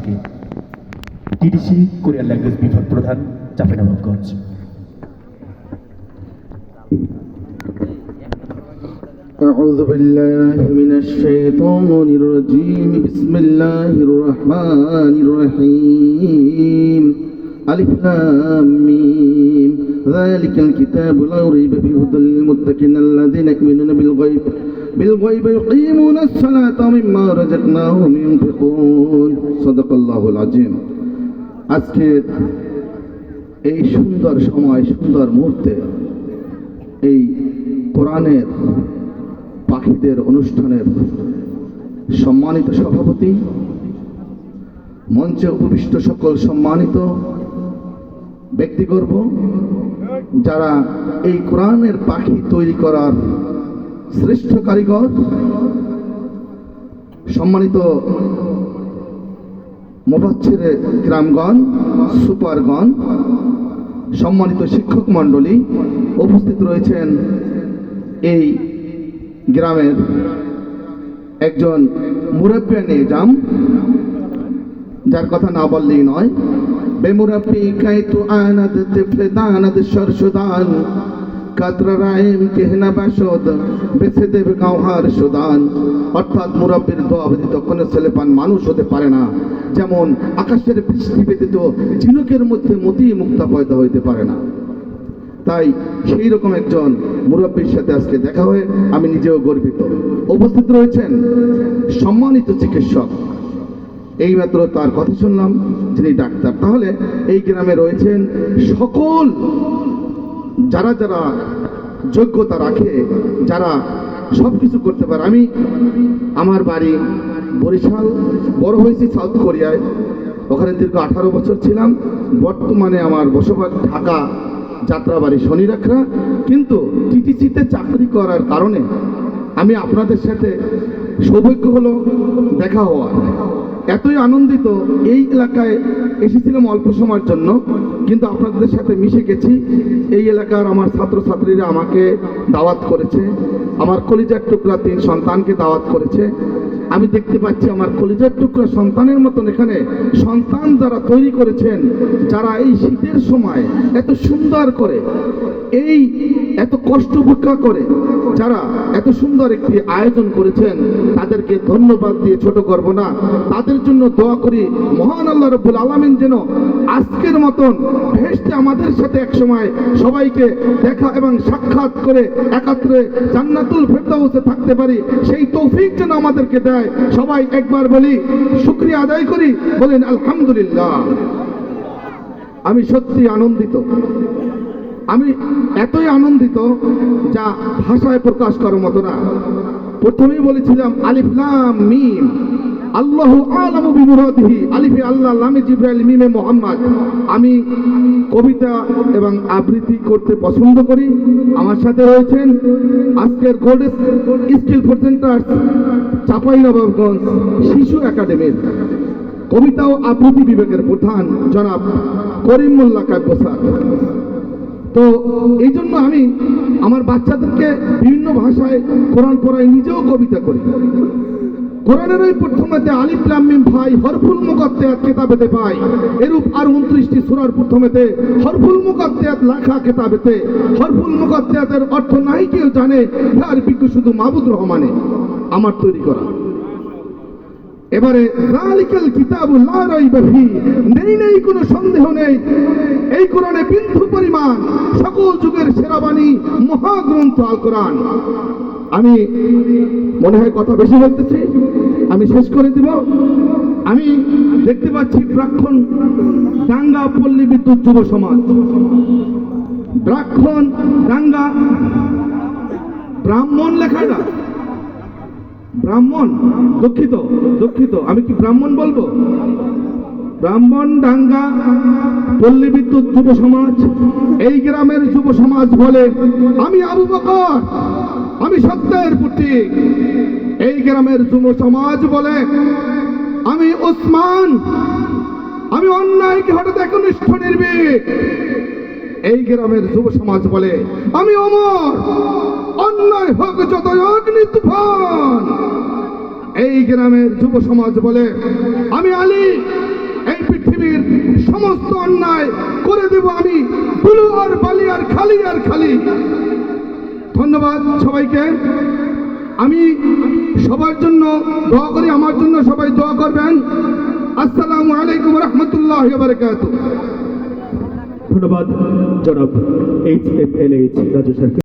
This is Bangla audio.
আজকে টিটিসি কোরিয়ান ল্যাঙ্গুয়েজ বিভাগ প্রধান চাঁপাইনবাবগঞ্জ। أعوذ بالله من الشيطان الرجيم بسم الله الرحمن الرحيم ألف لام ميم ذلك الكتاب لا ريب فيه هدى للمتقين الذين يؤمنون بالغيب يقيمون الصلاة ومما رزقناهم ينفقون صدق الله العظيم। আজকের এই সুন্দর সময় সুন্দর মুহূর্তে এই কোরআনের পাখিদের অনুষ্ঠানের সম্মানিত সভাপতি, মঞ্চে উপবিষ্ট সকল সম্মানিত ব্যক্তিগর্ব, যারা এই কোরআনের পাখি তৈরি করার শ্রেষ্ঠ কারিগর, সম্মানিত মুফাচ্ছিরে কিরামগণ, সুপারগণ, সম্মানিত শিক্ষক মণ্ডলী, উপস্থিত রয়েছেন এই গ্রামের একজন মুরব্বী নিজাম, যার কথা না বললেই নয়। বেমুরব্বী কাইতু আনাদ তিফলে দানাদ সরসুদান কাতরা রাইম কেহনা বাসদ বেছে দেবে গাওহার সুদান। অর্থাৎ মুরব্বীর দোয়া ব্যতীত কোনো ছেলেপান মানুষ হতে পারে না, যেমন আকাশের বৃষ্টি ব্যতীত ঝিনুকের মধ্যে মতি মুক্তা পয়দা হইতে পারে না। তাই সেই রকম একজন মুরব্বীর সাথে আজকে দেখা হয়ে আমি নিজেও গর্বিত। উপস্থিত রয়েছেন সম্মানিত চিকিৎসক, এইমাত্র তার কথা শুনলাম, যিনি ডাক্তার। তাহলে এই গ্রামে রয়েছেন সকল যারা যারা যোগ্যতা রাখে, যারা সব কিছু করতে পারে। আমি আমার বাড়ি বরিশাল, বড় হয়েছি সাউথ কোরিয়ায়, ওখানে দীর্ঘ 18 বছর ছিলাম। বর্তমানে আমার বসবাস ঢাকা, যাত্রাবাড়ি শনিরাখড়া। কিন্তু টিটিসিতে চাকরি করার কারণে আমি আপনাদের সাথে সৌভাগ্য হলো দেখা হওয়ার। এতই আনন্দিত, এই এলাকায় এসেছিলাম অল্প সময়ের জন্য, কিন্তু আপনাদের সাথে মিশে গেছি। এই এলাকার আমার ছাত্রছাত্রীরা আমাকে দাওয়াত করেছে, আমার কলিজার টুকরা 3 সন্তানকে দাওয়াত করেছে। আমি দেখতে পাচ্ছি আমার কলিজার টুকরা সন্তানের মতন এখানে সন্তান যারা তৈরি করেছেন, যারা এই শীতের সময় এত সুন্দর করে, এই এত কষ্ট উপেক্ষা করে যারা এত সুন্দর একটি আয়োজন করেছেন, তাদেরকে ধন্যবাদ দিয়ে ছোট করব না। তাদের জন্য দোয়া করি মহান আল্লাহ রাব্বুল আলামিন যেন আজকের মতন ভেস্টে আমাদের সাথে একসময় সবাইকে দেখা এবং সাক্ষাৎ করে একাত্রে জান্নাতুল ফেরদাউসে থাকতে পারি, সেই তৌফিক যেন আমাদেরকে দেয়। সবাই একবার বলি, শুকরিয়া আদায় করি, বলেন আলহামদুলিল্লাহ। আমি সত্যি আনন্দিত, আমি এতই আনন্দিত যা ভাষায় প্রকাশ করার মতো না। প্রথমেই বলেছিলাম আলিফ লাম মিম, আল্লাহু আলামু বিমুরাদিহি। আলিফে আল্লাহ, লামে জিবরাইল, মিমে মুহাম্মদ। আমি কবিতা এবং আবৃত্তি করতে পছন্দ করি। আমার সাথে রয়েছেন আজকের গোল্ড স্কিল প্রেজেন্টার চাঁপাইনবাবগঞ্জ শিশু একাডেমির কবিতা ও আবৃত্তি বিভাগের প্রধান জনাব করিম মোল্লা কাব্য স্যার। তো এই জন্য আমি আমার বাচ্চাদেরকে বিভিন্ন ভাষায় কোরআন পড়াই, নিজেও কবিতা করি। কোরআনের ওই প্রথমেতে আলিফ লাম মিম ভাই হরফুল মুকাত্তায়াত কিতাবেতে পাই, এরূপ আর 29টি সূরার প্রথমেতে হরফুল মুকাত্তায়াত লেখা কিতাবেতে। হরফুল মুকাত্তায়াতের অর্থ নাই কেউ জানে, আর বিজ্ঞ শুধু মাহবুব রহমানে, আমার তৈরি করা। এবারে যালিকাল কিতাবু লা রাইবা ফিহি, নেই কোনো সন্দেহ নেই, এই কোরআনে বিন্দু পরিমাণ সকল যুগের সেরা বাণী মহাগ্রন্থ আল কোরআন। আমি মনে হয় কথা বেশি বলতেছি, আমি শেষ করে দিব। আমি দেখতে পাচ্ছি প্রাক্তন ডাঙ্গা পল্লী বিদ্যুৎ যুব সমাজ, প্রাক্তন ডাঙ্গা ব্রাহ্মণ লেখা না, ব্রাহ্মণ, দুঃখিত, আমি কি ব্রাহ্মণ বলবো? ব্রাহ্মণ ডাঙ্গা পল্লী বিদ্যুৎ যুব সমাজ, এই গ্রামের যুব সমাজ বলে আমি আবু বকর, আমি সত্যের প্রতীক। এই গ্রামের যুব সমাজ বলে আমি ওসমান, আমি অন্যায়কে হঠাৎ একনিষ্ঠ নির্ভীক। এই গ্রামের যুব সমাজ বলে আমি অমর, অন্যায় হোক যত অগ্নি তুফান। এই গ্রামের যুব সমাজ বলে আমি আলী, খালি আর খালি। ধন্যবাদ সবাইকে। আমি সবার জন্য দোয়া করি, আমার জন্য সবাই দোয়া করবেন। আসসালামু আলাইকুম রহমতুল্লাহ বারাকাতুহু। ধন্যবাদ জনাব HMLH রাজু স্যারকে।